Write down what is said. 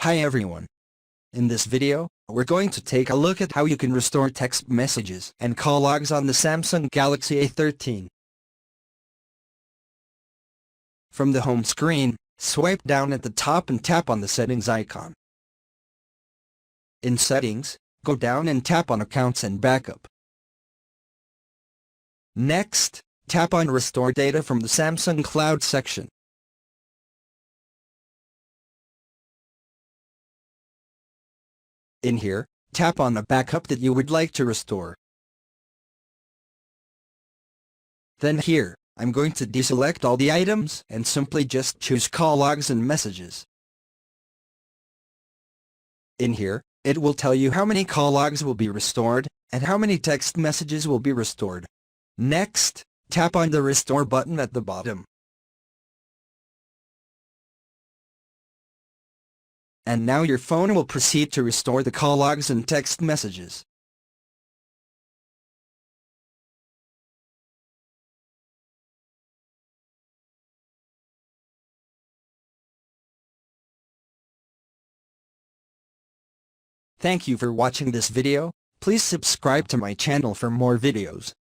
Hi everyone. In this video, we're going to take a look at how you can restore text messages and call logs on the Samsung Galaxy A13. From the home screen, swipe down at the top and tap on the settings icon. In settings, go down and tap on accounts and backup. Next, tap on restore data from the Samsung Cloud section. In here, tap on the backup that you would like to restore. Then here, I'm going to deselect all the items and simply just choose call logs and messages. In here, it will tell you how many call logs will be restored and how many text messages will be restored. Next, tap on the restore button at the bottom. And now your phone will proceed to restore the call logs and text messages. Thank you for watching this video. Please subscribe to my channel for more videos.